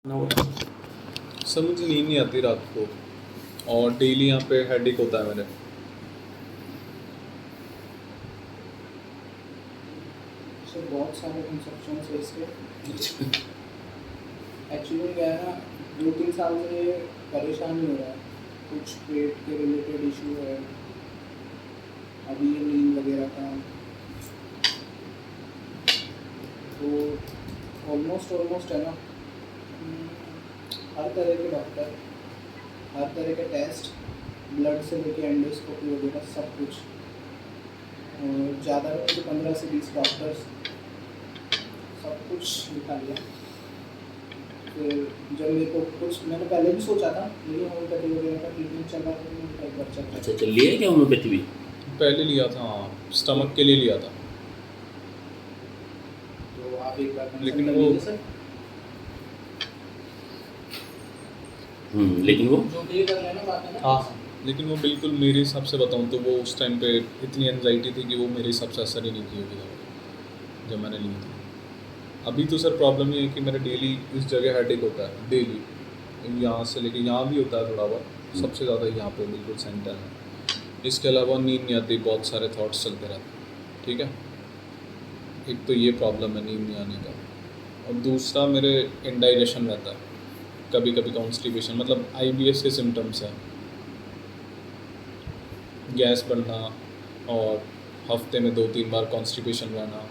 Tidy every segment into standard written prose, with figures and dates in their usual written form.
Sir मुझे नींद नहीं आती रात को और डेली यहाँ पे हेडेक होता है मेरे। सर बहुत सारे कंसेप्शन है इसके। एक्चुअली क्या है ना, 2-3 साल से ये परेशान ही हो रहा है, कुछ पेट के रिलेटेड इशू है, अभी ये नींद वगैरह का। तो ऑलमोस्ट है ना, हर तरह के डॉक्टर, हर तरह के टेस्ट, ब्लड से लेके एंडोस्कोपी वगैरह सब कुछ, ज़्यादा तो 15 से 20 डॉक्टर्स, सब कुछ दिखा लिया। फिर जब मेरे को कुछ, मैंने पहले भी सोचा था लेकिन होम्योपैथी वगैरह का ट्रीटमेंट चल रहा था, तो एक बार चल अच्छा चल लिया है क्या होम्योपैथी भी? पहले लिया था, हाँ, स्टमक के लिए लिया था। तो आप एक बार लेकिन कंसल्ट कर वो- लीजिए सर। लेकिन वो जो भी कर लेना बात है ना। हाँ, लेकिन वो बिल्कुल मेरे हिसाब से बताऊँ तो वो उस टाइम पे इतनी एनजाइटी थी कि वो मेरे हिसाब से असर ही नहीं की होगी दवाई जब मैंने ली थी। अभी तो सर प्रॉब्लम ये है कि मेरा डेली इस जगह हेडेक होता है, डेली यहाँ से लेके यहाँ भी होता है थोड़ा बहुत, सबसे ज़्यादा यहाँ पे बिल्कुल सेंटर है। इसके अलावा नींद नहीं आती, बहुत सारे थॉट्स चलते रहते हैं। ठीक है, एक तो ये प्रॉब्लम है नींद नहीं आने का, और दूसरा मेरे इंडाइजेशन रहता है, कभी कभी कॉन्स्टिपेशन, मतलब IBS के सिम्टम्स हैं, गैस बढ़ना और हफ्ते में 2-3 बार कॉन्स्टिपेशन रहना,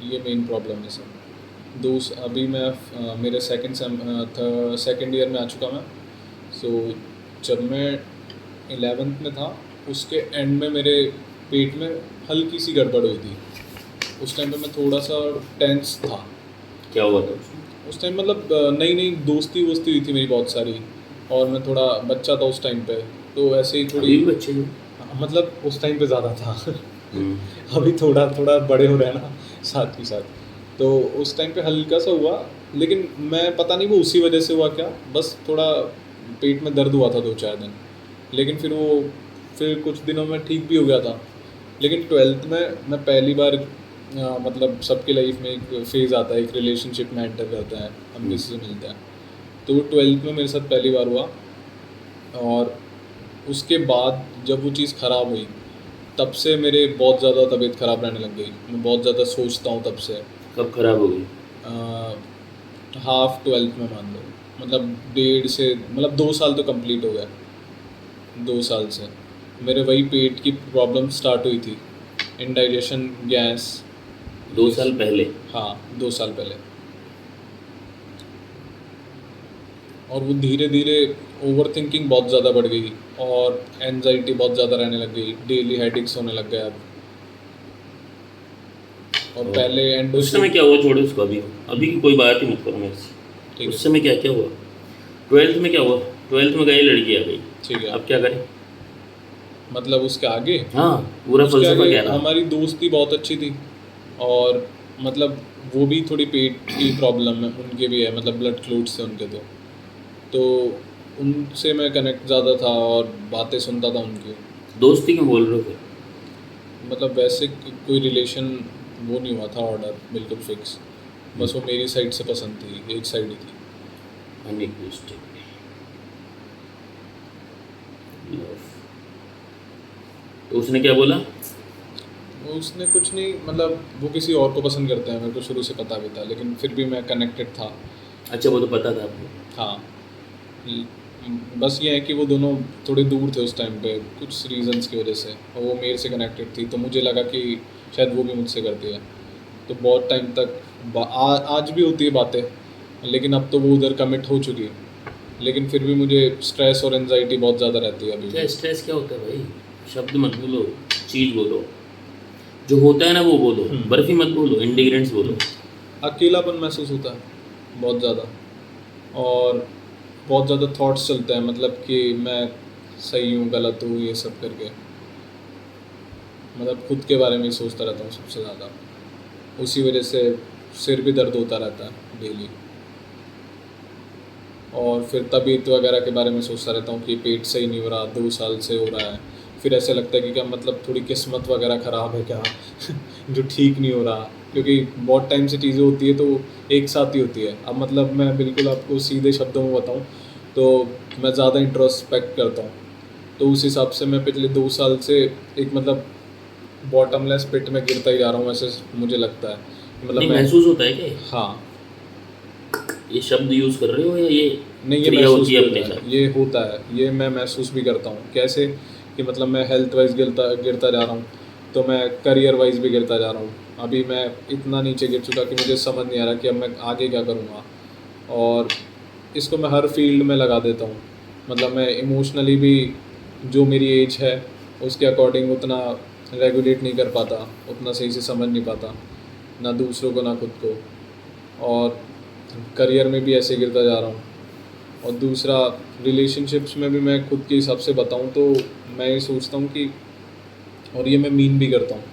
ये मेन प्रॉब्लम है सर। अभी मैं मेरे सेकेंड ईयर में आ चुका मैं। सो जब मैं 11th में था, उसके एंड में मेरे पेट में हल्की सी गड़बड़ हुई थी। उस टाइम पे मैं थोड़ा सा टेंस था। क्या हुआ था? उस टाइम मतलब नई नई दोस्ती हुई थी मेरी बहुत सारी, और मैं थोड़ा बच्चा था उस टाइम पे, तो ऐसे ही अभी थोड़ी, भी बच्चे हो? मतलब उस टाइम पे ज़्यादा था हम्म, अभी थोड़ा थोड़ा बड़े हो रहे हैं ना साथ ही साथ, तो उस टाइम पे हल्का सा हुआ। लेकिन मैं पता नहीं वो उसी वजह से हुआ क्या, बस थोड़ा पेट में दर्द हुआ था 2-4 दिन, लेकिन फिर कुछ दिनों में ठीक भी हो गया था। लेकिन 12th में मैं पहली बार मतलब सबके लाइफ में एक फेज़ आता है, एक रिलेशनशिप में एंटर करता है, हम किसी से मिलते हैं, तो वो 12th में मेरे साथ पहली बार हुआ। और उसके बाद जब वो चीज़ ख़राब हुई, तब से मेरे बहुत ज़्यादा तबीयत ख़राब रहने लग गई। मैं बहुत ज़्यादा सोचता हूँ तब से। कब खराब हो गई? हाफ 12th में मान लो, मतलब 2 साल तो कंप्लीट हो गए। 2 साल से मेरे वही पेट की प्रॉब्लम स्टार्ट हुई थी, इंडाइजेशन, गैस। 2 साल पहले? हाँ, 2 साल पहले। और वो धीरे धीरे ओवर थिंकिंग बहुत ज़्यादा बढ़ गई, और एनजाइटी बहुत ज़्यादा रहने लग गई, डेली हेडेक्स होने लग गए अब। और पहले उस समय क्या हुआ? छोड़ो उसको, अभी की कोई बात ही मत करो मेरे से। ठीक उस है, समय क्या क्या हुआ? 12th में क्या हुआ? 12th में गई लड़की आ गई, ठीक है। अब क्या करें? मतलब उसके आगे, हाँ, पूरा उसके फलसफा आगे क्या था? हमारी दोस्ती बहुत अच्छी थी, और मतलब वो भी थोड़ी पेट की प्रॉब्लम है, उनके भी है, मतलब ब्लड क्लोट्स थे उनके, तो उनसे मैं कनेक्ट ज़्यादा था और बातें सुनता था उनकी। दोस्ती क्यों बोल रहे हो फिर? मतलब वैसे कोई रिलेशन वो नहीं हुआ था ऑर्डर बिल्कुल फिक्स, बस वो मेरी साइड से पसंद थी, एक साइड ही थी। अनरिक्वेस्टेड लव। तो उसने क्या बोला? उसने कुछ नहीं, मतलब वो किसी और को पसंद करते हैं, मेरे को शुरू से पता भी था, लेकिन फिर भी मैं कनेक्टेड था। अच्छा, वो तो पता था आपको? हाँ, बस ये है कि वो दोनों थोड़े दूर थे उस टाइम पे कुछ रीजंस की वजह से, और वो मेरे से कनेक्टेड थी, तो मुझे लगा कि शायद वो भी मुझसे करती है। तो बहुत टाइम तक आज भी होती है बातें, लेकिन अब तो वो उधर कमिट हो चुकी है। लेकिन फिर भी मुझे स्ट्रेस और एनजाइटी बहुत ज़्यादा रहती है अभी क्या भी। स्ट्रेस क्या होता है भाई? शब्द मत बोलो, चीज़ बोलो, जो होता है ना वो बोलो। बर्फी मत बोलो, इंडिग्रेंट्स बोलो। अकेलापन महसूस होता है बहुत ज़्यादा, और बहुत ज़्यादा थॉट्स चलते हैं, मतलब कि मैं सही हूँ गलत हूँ ये सब करके, मतलब खुद के बारे में ही सोचता रहता हूँ सबसे ज़्यादा। उसी वजह से सिर भी दर्द होता रहता है डेली, और फिर तबीयत वगैरह के बारे में सोचता रहता हूँ कि पेट सही नहीं हो रहा, 2 साल से हो रहा है। फिर ऐसा लगता है कि क्या मतलब थोड़ी किस्मत वगैरह ख़राब है क्या जो ठीक नहीं हो रहा। क्योंकि बहुत टाइम से चीज़ें होती है तो एक साथ ही होती है। अब मतलब मैं बिल्कुल आपको सीधे शब्दों में बताऊँ तो मैं ज़्यादा इंट्रोस्पेक्ट करता हूँ, तो उस हिसाब से मैं पिछले 2 साल से एक मतलब बॉटमलेस पिट में गिरता ही जा रहा हूँ, ऐसे मुझे लगता है। मतलब नहीं, मैं महसूस होता है क्या ये? हाँ, ये शब्द यूज़ कर रहे हो या ये नहीं ये क्रिया महसूस होती भी है होता अपने है, साथ? ये होता है, ये मैं महसूस भी करता हूँ। कैसे कि मतलब मैं हेल्थ वाइज गिरता गिरता जा रहा हूँ, तो मैं करियर वाइज भी गिरता जा रहा हूँ। अभी मैं इतना नीचे गिर चुका कि मुझे समझ नहीं आ रहा कि अब मैं आगे क्या करूँगा, और इसको मैं हर फील्ड में लगा देता हूँ। मतलब मैं इमोशनली भी जो मेरी एज है उसके अकॉर्डिंग उतना रेगुलेट नहीं कर पाता, उतना सही से समझ नहीं पाता, ना दूसरों को ना खुद को, और करियर में भी ऐसे गिरता जा रहा हूँ। और दूसरा रिलेशनशिप्स में भी मैं खुद के हिसाब से बताऊँ तो मैं ये सोचता हूँ कि, और ये मैं मीन भी करता हूँ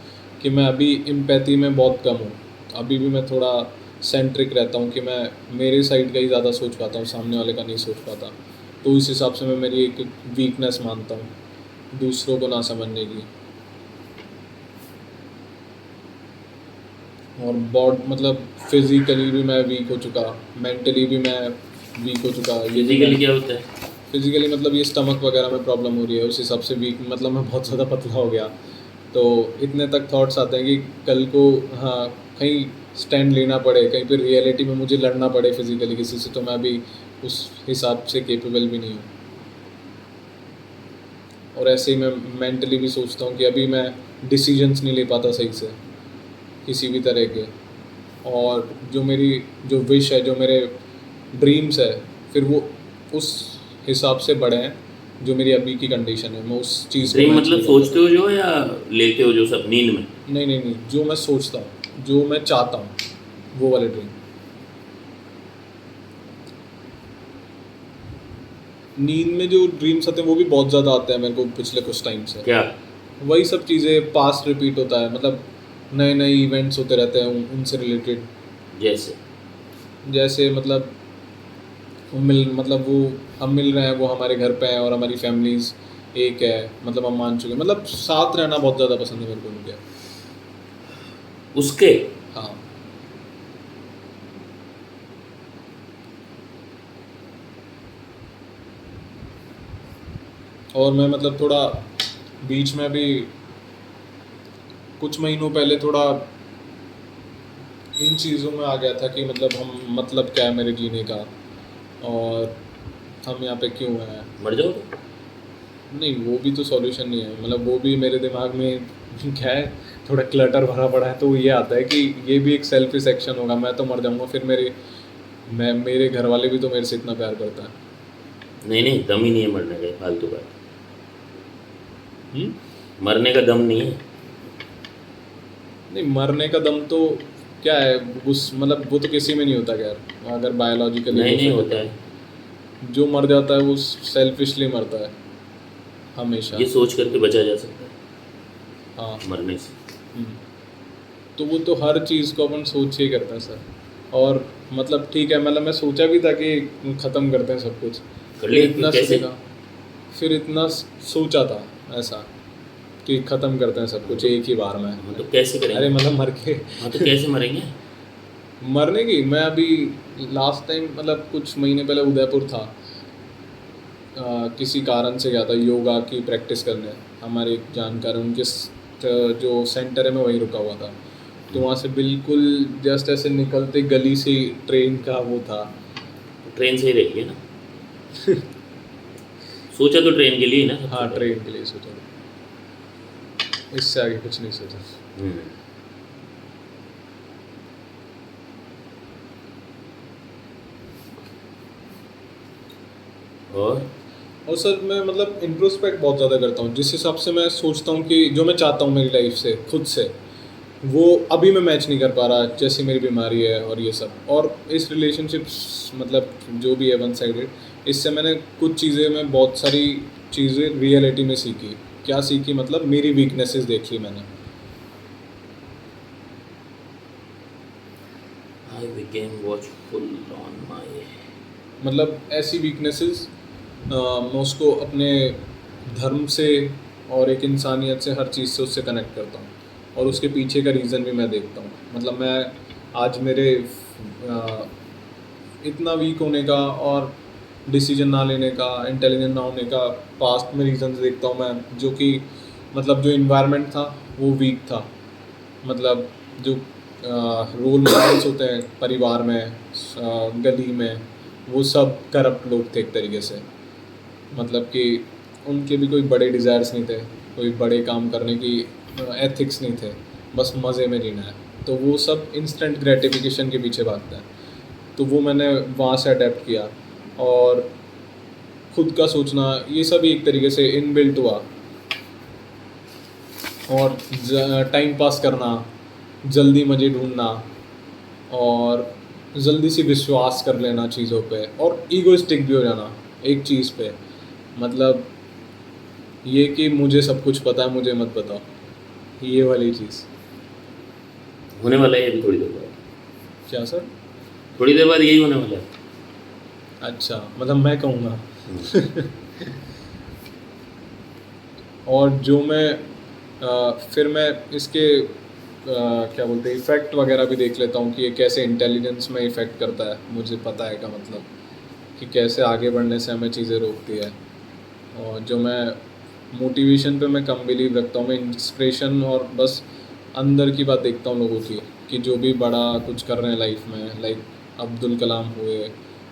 कि मैं अभी एम्पैथी में बहुत कम हूँ। अभी भी मैं थोड़ा सेंट्रिक रहता हूँ कि मैं मेरे साइड का ही ज़्यादा सोच पाता हूँ, सामने वाले का नहीं सोच पाता। तो इस हिसाब से मैं मेरी एक वीकनेस मानता हूँ दूसरों को ना समझने की। और बहुत मतलब फिज़िकली भी मैं वीक हो चुका, मेंटली भी मैं वीक हो चुका। ये भी फिजिकली मैं क्या होता है? फिज़िकली मतलब ये स्टमक वगैरह में प्रॉब्लम हो रही है, उस हिसाब से वीक मतलब मैं बहुत ज़्यादा पतला हो गया। तो इतने तक थॉट्स आते हैं कि कल को हाँ कहीं स्टैंड लेना पड़े, कहीं पे रियलिटी में मुझे लड़ना पड़े फिज़िकली किसी से, तो मैं अभी उस हिसाब से केपेबल भी नहीं हूँ। और ऐसे ही मैं मेंटली भी सोचता हूँ कि अभी मैं डिसीजंस नहीं ले पाता सही से किसी भी तरह के। और जो मेरी जो विश है, जो मेरे ड्रीम्स है, फिर वो उस हिसाब से बड़े हैं जो मेरी अभी की कंडीशन है, मैं उस चीज़ को ड्रीम मैच मतलब नहीं कर सोचते पाता। हो जो या लेते हो जो सब नींद में? नहीं नहीं नहीं, जो मैं सोचता हूँ, जो मैं चाहता हूँ, वो वाले ड्रीम। नींद में जो ड्रीम्स आते हैं वो भी बहुत ज़्यादा आते हैं मेरे को पिछले कुछ टाइम से। क्या? वही सब चीज़ें पास्ट रिपीट होता है, मतलब नए नए इवेंट्स होते रहते हैं उनसे रिलेटेड। जैसे? जैसे मतलब मतलब वो हम मिल रहे हैं, वो हमारे घर पे हैं और हमारी फैमिलीज़ एक है, मतलब हम मान चुके हैं, मतलब साथ रहना बहुत ज़्यादा पसंद है मेरे को उनके। उसके? हाँ। और मैं मतलब थोड़ा बीच में भी कुछ महीनों पहले थोड़ा इन चीज़ों में आ गया था कि मतलब हम मतलब क्या है मेरे जीने का, और हम यहाँ पे क्यों हैं। मर जाओ तो? नहीं वो भी तो सॉल्यूशन नहीं है, मतलब वो भी मेरे दिमाग में क्या है, थोड़ा क्लटर भरा पड़ा है, तो ये आता है कि ये भी एक सेल्फिश एक्शन होगा, मैं तो मर जाऊँगा, फिर मेरे घर वाले भी तो मेरे से इतना प्यार करता है। नहीं नहीं, दम ही नहीं है मरने का, ये फालतू बात। हम्म? मरने का दम नहीं है। नहीं मरने का दम तो क्या है, उस मतलब वो तो किसी में नहीं होता यार, अगर बायोलॉजिकली नहीं नहीं होता है। जो मर जाता है वो सेल्फिशली मरता है हमेशा। ये सोच करके बचा जा सकता है हाँ। मरने से। हम्म। तो वो तो हर चीज़ को अपन सोच के ही करते हैं सर। और मतलब ठीक है, मतलब मैं सोचा भी था कि ख़त्म करते हैं सब कुछ, कर फिर लिया? इतना कैसे? देखा, फिर इतना सोचा था ऐसा कि ख़त्म करते हैं सब कुछ एक ही बार में। हाँ तो कैसे करेंगे? अरे मतलब मर के हाँ तो कैसे मरेंगे? मरने की, मैं अभी लास्ट टाइम मतलब कुछ महीने पहले उदयपुर था, किसी कारण से गया था योगा की प्रैक्टिस करने। हमारे एक जानकार हैं, उनके जो सेंटर है मैं वहीं रुका हुआ था। तो वहाँ से बिल्कुल जस्ट ऐसे निकलते गली से ट्रेन का वो था। तो ट्रेन से ही रहेगी ना। सोचा तो ट्रेन के लिए ही ना सबसे हाँ पहले। ट्रेन के लिए सोचा था, इससे आगे कुछ नहीं सोचा। हम्म। और सर मैं मतलब इंट्रोस्पेक्ट बहुत ज़्यादा करता हूँ, जिस हिसाब से मैं सोचता हूँ कि जो मैं चाहता हूँ मेरी लाइफ से खुद से, वो अभी मैं मैच नहीं कर पा रहा, जैसी मेरी बीमारी है और ये सब। और इस रिलेशनशिप्स मतलब जो भी है वन साइडेड, इससे मैंने कुछ चीज़ें में बहुत सारी चीज़ें रियलिटी में सीखी। क्या सीखी मतलब मेरी वीकनेसेस देख ली मैंने। I became watchful on my. मतलब ऐसी वीकनेसेस मैं उसको अपने धर्म से और एक इंसानियत से, हर चीज़ से उससे कनेक्ट करता हूँ। और उसके पीछे का रीज़न भी मैं देखता हूँ। मतलब मैं आज मेरे इतना वीक होने का और डिसीजन ना लेने का, इंटेलिजेंट ना होने का पास्ट में रीज़न्स देखता हूँ मैं, जो कि मतलब जो इन्वायरमेंट था वो वीक था। मतलब जो रोल मॉडल्स होते हैं परिवार में, गली में, वो सब करप्ट लोग थे एक तरीके से। मतलब कि उनके भी कोई बड़े डिज़ायर्स नहीं थे, कोई बड़े काम करने की एथिक्स नहीं थे, बस मज़े में जीना है। तो वो सब इंस्टेंट ग्रेटिफिकेशन के पीछे भागता है। तो वो मैंने वहाँ से अडेप्ट किया और खुद का सोचना, ये सब एक तरीके से इनबिल्ट हुआ। और टाइम पास करना, जल्दी मज़े ढूंढना और जल्दी से विश्वास कर लेना चीज़ों पे, और ईगोइस्टिक भी हो जाना एक चीज़ पे। मतलब ये कि मुझे सब कुछ पता है, मुझे मत बताओ, ये वाली चीज़। होने वाला है अभी थोड़ी देर बाद, क्या सर? थोड़ी देर बाद यही होने वाला है। अच्छा, मतलब मैं कहूँगा। और जो मैं फिर मैं इसके क्या बोलते हैं इफ़ेक्ट वगैरह भी देख लेता हूँ कि ये कैसे इंटेलिजेंस में इफ़ेक्ट करता है। मुझे पता है का मतलब कि कैसे आगे बढ़ने से हमें चीज़ें रोकती है। और जो मैं मोटिवेशन पे मैं कम बिलीव रखता हूँ, मैं इंस्पिरेशन और बस अंदर की बात देखता हूँ लोगों की, कि जो भी बड़ा कुछ कर रहे हैं लाइफ में, लाइक अब्दुल कलाम हुए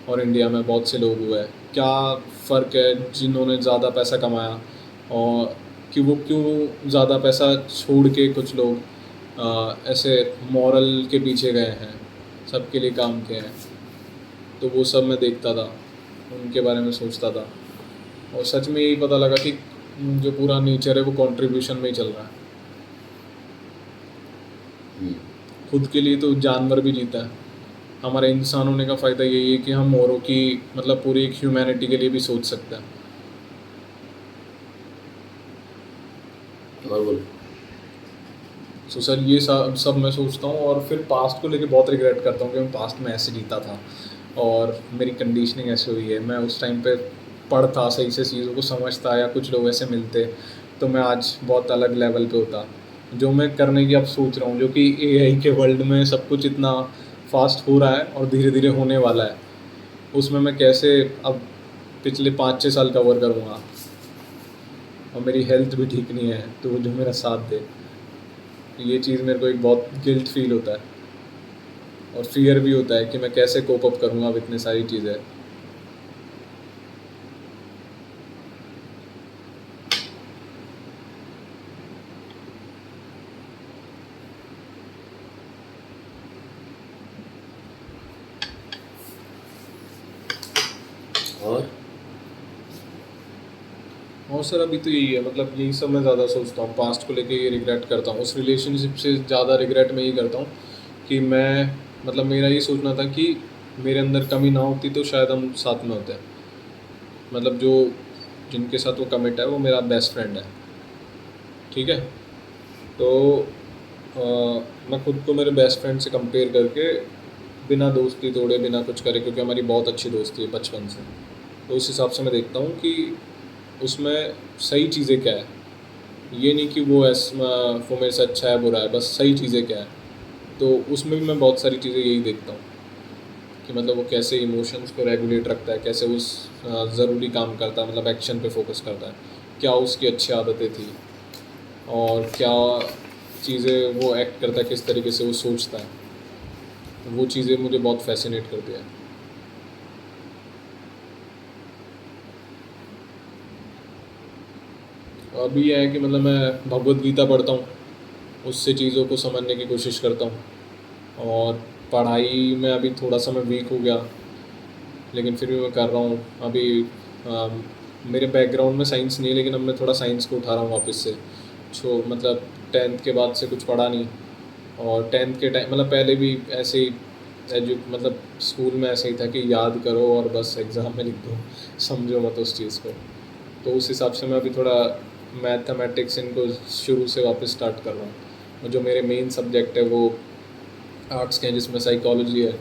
और इंडिया में बहुत से लोग हुए। क्या फ़र्क है जिन्होंने ज़्यादा पैसा कमाया, और कि वो क्यों ज़्यादा पैसा छोड़ के कुछ लोग ऐसे मॉरल के पीछे गए हैं, सबके लिए काम किए हैं। तो वो सब मैं देखता था, उनके बारे में सोचता था, और सच में यही पता लगा कि जो पूरा नेचर है वो कंट्रीब्यूशन में ही चल रहा है। खुद के लिए तो जानवर भी जीता है। हमारे इंसान होने का फ़ायदा यही है कि हम औरों की, मतलब पूरी एक ह्यूमैनिटी के लिए भी सोच सकते हैं। और बोलो। सो सर, ये सब मैं सोचता हूँ, और फिर पास्ट को लेके बहुत रिग्रेट करता हूँ कि मैं पास्ट में ऐसे जीता था और मेरी कंडीशनिंग ऐसे हुई है। मैं उस टाइम पे पढ़ता, सही से चीज़ों को समझता, या कुछ लोग ऐसे मिलते तो मैं आज बहुत अलग लेवल पे होता। जो मैं करने की अब सोच रहा हूँ, जो कि एआई के वर्ल्ड में सब कुछ इतना फास्ट हो रहा है और धीरे धीरे होने वाला है, उसमें मैं कैसे अब पिछले 5-6 साल कवर करूँगा। और मेरी हेल्थ भी ठीक नहीं है, तो वो जो मेरा साथ दे, ये चीज़ मेरे को एक बहुत गिल्ट फील होता है, और फियर भी होता है कि मैं कैसे कोप अप करूँगा अब इतनी सारी चीज़ें। और सर अभी तो यही है, मतलब यही सब मैं ज़्यादा सोचता हूँ, पास्ट को लेके ये रिग्रेट करता हूँ। उस रिलेशनशिप से ज़्यादा रिग्रेट मैं यही करता हूँ कि मैं, मतलब मेरा ये सोचना था कि मेरे अंदर कमी ना होती तो शायद हम साथ में होते। मतलब जो जिनके साथ वो कमिट है वो मेरा बेस्ट फ्रेंड है, ठीक है। तो मैं खुद को मेरे बेस्ट फ्रेंड से कंपेयर करके बिना दोस्ती तोड़े, बिना कुछ करे, क्योंकि हमारी बहुत अच्छी दोस्ती है बचपन से, तो उस हिसाब से मैं देखता हूँ कि उसमें सही चीज़ें क्या है। ये नहीं कि वो मेरे से अच्छा है बुरा है, बस सही चीज़ें क्या है। तो उसमें भी मैं बहुत सारी चीज़ें यही देखता हूँ कि मतलब वो कैसे इमोशंस को रेगुलेट रखता है, कैसे उस ज़रूरी काम करता है, मतलब एक्शन पे फोकस करता है, क्या उसकी अच्छी आदतें थी, और क्या चीज़ें वो एक्ट करता है, किस तरीके से वो सोचता है। तो वो चीज़ें मुझे बहुत फैसिनेट करती है। अभी यह है कि मतलब मैं भगवत गीता पढ़ता हूँ, उससे चीज़ों को समझने की कोशिश करता हूँ। और पढ़ाई में अभी थोड़ा सा मैं वीक हो गया, लेकिन फिर भी मैं कर रहा हूँ अभी। मेरे बैकग्राउंड में साइंस नहीं है, लेकिन अब मैं थोड़ा साइंस को उठा रहा हूँ वापस से। मतलब 10th के बाद से कुछ पढ़ा नहीं, और 10th के टाइम, मतलब पहले भी ऐसे ही मतलब स्कूल में ऐसे ही था कि याद करो और बस एग्ज़ाम में लिख दो, समझो मत उस चीज़ को। तो उस हिसाब से मैं अभी थोड़ा मैथमेटिक्स इनको शुरू से वापस स्टार्ट कर रहा हूँ। और जो मेरे मेन सब्जेक्ट है वो आर्ट्स के हैं, जिसमें साइकोलॉजी है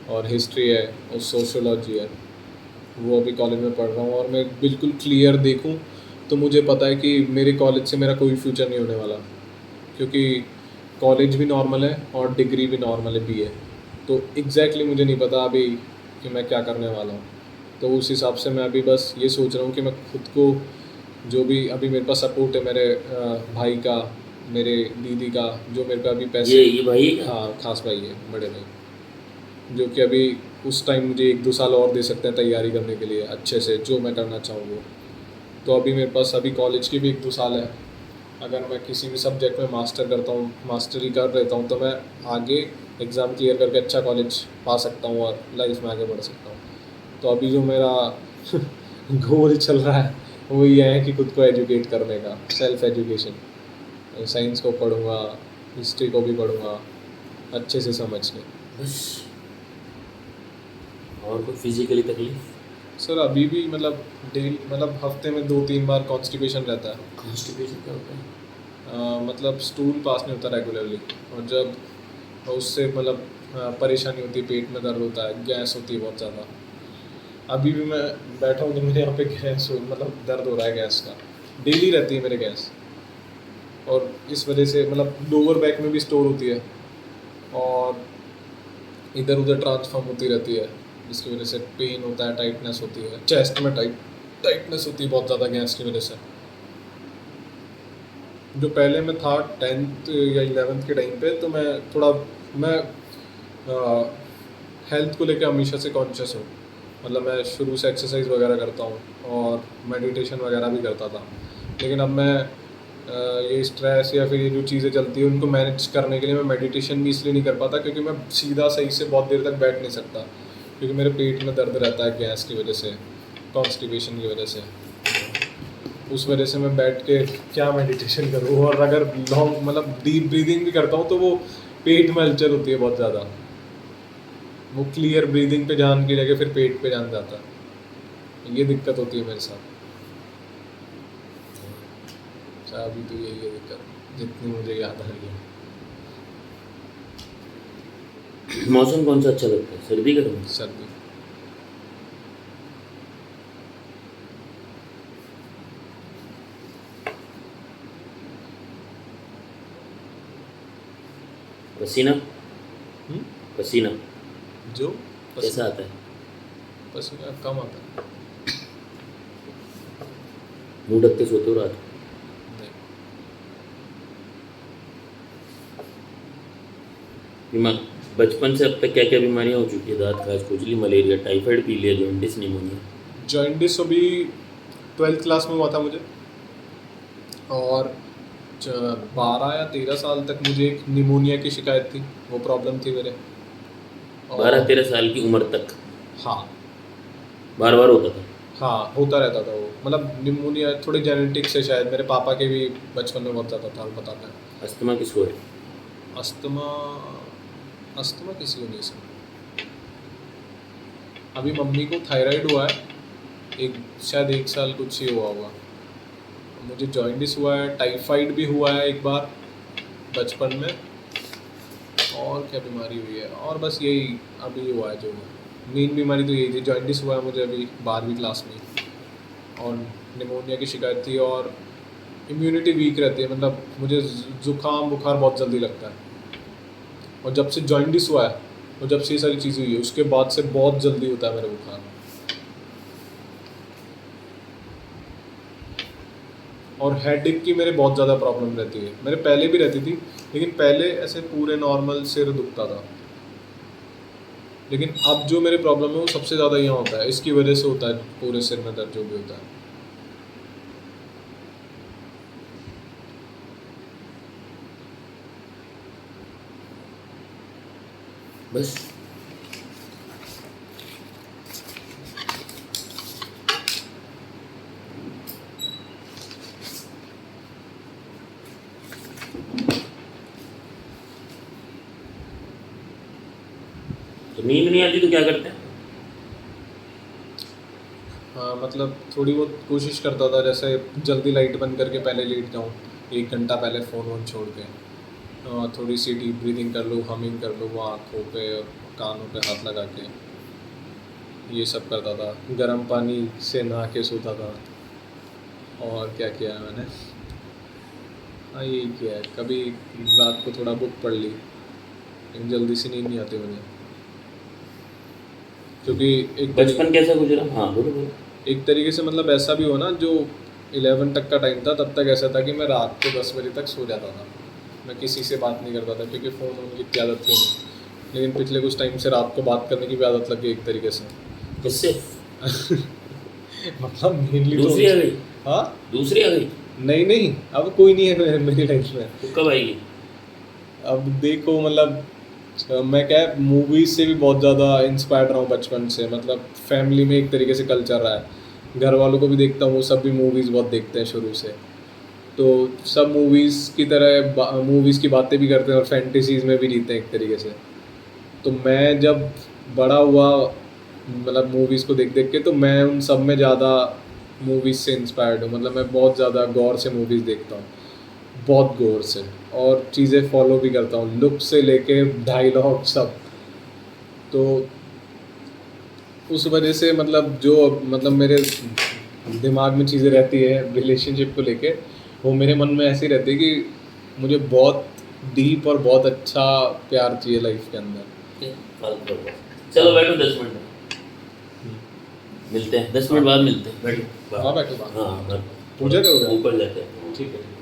और हिस्ट्री है और सोशोलॉजी है, वो अभी कॉलेज में पढ़ रहा हूँ। और मैं बिल्कुल क्लियर देखूँ तो मुझे पता है कि मेरे कॉलेज से मेरा कोई फ्यूचर नहीं होने वाला, क्योंकि कॉलेज भी नॉर्मल है और डिग्री भी नॉर्मल है, बीए। तो एग्जैक्टली मुझे नहीं पता अभी कि मैं क्या करने वाला हूँ। तो उस हिसाब से मैं अभी बस ये सोच रहा हूँ कि मैं खुद को, जो भी अभी मेरे पास सपोर्ट है मेरे भाई का, मेरे दीदी का, जो मेरे पे अभी पैसे, ये भाई है क्या? हाँ खास भाई है, बड़े भाई, जो कि अभी उस टाइम मुझे 1-2 साल और दे सकते हैं तैयारी करने के लिए अच्छे से, जो मैं करना चाहूँ वो। तो अभी मेरे पास अभी कॉलेज के भी 1-2 साल है। अगर मैं किसी भी सब्जेक्ट में मास्टर करता हूँ, मास्टरी कर लेता हूँ, तो मैं आगे एग्ज़ाम क्लियर करके अच्छा कॉलेज पा सकता हूँ और लाइफ में आगे बढ़ सकता हूँ। तो अभी जो मेरा गोल चल रहा है वो ये है कि खुद को एजुकेट करने का, सेल्फ एजुकेशन। साइंस को पढ़ूँगा, हिस्ट्री को भी पढ़ूँगा अच्छे से समझ के। बस। और कोई फिजिकली तकलीफ? सर अभी भी मतलब डेली, मतलब हफ्ते में 2-3 बार कॉन्स्टिपेशन रहता है। कॉन्स्टिपेशन क्या होता है? मतलब स्टूल पास नहीं होता रेगुलरली, और जब उससे मतलब परेशानी होती है, पेट में दर्द होता है, गैस होती है बहुत ज़्यादा। अभी भी मैं बैठा हूँ तो मुझे यहाँ पे गैस मतलब दर्द हो रहा है, गैस का डेली रहती है मेरे गैस। और इस वजह से मतलब लोअर बैक में भी स्टोर होती है और इधर उधर ट्रांसफॉर्म होती रहती है, जिसकी वजह से पेन होता है, टाइटनेस होती है, चेस्ट में टाइटनेस होती है बहुत ज़्यादा गैस की वजह से। जो पहले मैं था 10th या 11th के टाइम पे, तो मैं हेल्थ को लेकर हमेशा से कॉन्शियस हूँ। मतलब मैं शुरू से एक्सरसाइज वगैरह करता हूँ और मेडिटेशन वगैरह भी करता था। लेकिन अब मैं ये स्ट्रेस या फिर ये जो चीज़ें चलती हैं उनको मैनेज करने के लिए मैं मेडिटेशन भी इसलिए नहीं कर पाता क्योंकि मैं सीधा सही से बहुत देर तक बैठ नहीं सकता, क्योंकि मेरे पेट में दर्द रहता है गैस की वजह से, कॉन्स्टिपेशन की वजह से। उस वजह से मैं बैठ के क्या मेडिटेशन करूँ, और अगर लॉन्ग मतलब डीप ब्रीदिंग भी करता हूँ तो वो पेट में हलचल होती है बहुत ज़्यादा। वो क्लियर ब्रीदिंग पे ध्यान की जगह फिर पेट पे ध्यान जाता है। ये दिक्कत होती है मेरे साथ। अच्छा, अभी तो यही है दिक्कत जितनी मुझे याद आ रही है। मौसम कौन सा अच्छा लगता है, सर्दी गर्मी? सर्दी। पसीना? हम्म? पसीना जो कैसा आता है? पसीना कम आता है। मुंह ढक के सोते हो रात को? नहीं। बीमार बचपन से अब तक क्या क्या बीमारियां हो चुकी है? दांत, खाज, खुजली, मलेरिया, टाइफाइड, पीलिया, जॉन्डिस, निमोनिया? जॉइंटिस अभी 12th क्लास में हुआ था मुझे, और 12 या 13 साल तक मुझे एक निमोनिया की शिकायत थी, वो प्रॉब्लम थी मेरे। 12-13 साल की उम्र तक हाँ बार बार होता था? हाँ, होता रहता था वो। मतलब निमोनिया थोड़ी जेनेटिक से, शायद मेरे पापा के भी बचपन में बहुत ज़्यादा था, बताता है। अस्थमा किसको है? अस्थमा, अस्थमा किसी को नहीं सर। अभी मम्मी को थायराइड हुआ है, शायद 1 साल कुछ ही हुआ होगा। मुझे जॉइंटिस हुआ है, टाइफाइड भी हुआ है एक बार बचपन में, और क्या बीमारी हुई है, और बस यही अभी हुआ है जो हुआ। मेन बीमारी तो यही थी, जॉइंटिस हुआ है मुझे अभी 12वीं क्लास में, और निमोनिया की शिकायत थी, और इम्यूनिटी वीक रहती है, मतलब मुझे ज़ुकाम बुखार बहुत जल्दी लगता है। और जब से जॉइंटिस हुआ है और जब से ये सारी चीज़ें हुई है उसके बाद से बहुत जल्दी होता है मेरा बुखार। और हेडेक की मेरे बहुत ज़्यादा प्रॉब्लम रहती है, मेरे पहले भी रहती थी, लेकिन पहले ऐसे पूरे नॉर्मल सिर दुखता था। लेकिन अब जो मेरे प्रॉब्लम है वो सबसे ज़्यादा यहाँ होता है, इसकी वजह से होता है पूरे सिर में दर्द जो भी होता है। बस। तो नींद नहीं आती तो क्या करते हैं? हाँ, मतलब थोड़ी बहुत कोशिश करता था, जैसे जल्दी लाइट बंद करके पहले लेट जाऊँ, 1 घंटा पहले फ़ोन वोन छोड़ के, थोड़ी सी डीप ब्रीदिंग कर लूँ, हमिंग कर लूँ, वो आँखों पे और कानों पे हाथ लगा के, ये सब करता था। गर्म पानी से नहा के सोता था। और क्या किया है मैंने, हाँ यही किया है, कभी रात को थोड़ा बुक पढ़ ली, लेकिन जल्दी से नींद नहीं आती मुझे, क्योंकि बचपन कैसा गुजरा? हाँ बोलो बोलो। एक तरीके से मतलब ऐसा भी हो ना, जो 11 तक का टाइम था तब तक ऐसा था कि मैं रात को 10 बजे तक सो जाता था, मैं किसी से बात नहीं करता था क्योंकि फ़ोन की इतनी आदत थी नहीं। लेकिन पिछले कुछ टाइम से रात को बात करने की भी आदत लग गई एक तरीके से। किससे? मतलब मेनली दूसरी आ गई? हाँ दूसरी आ गई? नहीं नहीं, अब कोई नहीं है मेरी लाइफ में। तो कब आएगी? अब देखो मतलब मैं क्या है, मूवीज़ से भी बहुत ज़्यादा इंस्पायर्ड रहा हूँ बचपन से, मतलब फैमिली में एक तरीके से कल्चर रहा है, घर वालों को भी देखता हूँ, वो सब भी मूवीज़ बहुत देखते हैं शुरू से, तो सब मूवीज़ की तरह मूवीज़ की बातें भी करते हैं और फैंटेसीज़ में भी जीते हैं एक तरीके से। तो मैं जब बड़ा हुआ मतलब मूवीज़ को देख देख के, तो मैं उन सब में ज़्यादा मूवीज़ से इंस्पायर्ड हूँ, मतलब मैं बहुत ज़्यादा गौर से मूवीज़ देखता हूँ, बहुत गौर से, और चीज़ें फॉलो भी करता हूँ, लुक से लेके डायलॉग सब। तो उस वजह से मतलब जो मतलब मेरे दिमाग में चीज़ें रहती है रिलेशनशिप को लेके, वो मेरे मन में ऐसी रहती है कि मुझे बहुत डीप और बहुत अच्छा प्यार चाहिए लाइफ के अंदर। फालतू बात। चलो बैठो 10 मिनट, मिलते हैं 10 मिनट बाद मिलते हैं, बैठो। हाँ बैठो बात। हाँ पूजा करोगे? ऊपर जाते हैं। ठीक है।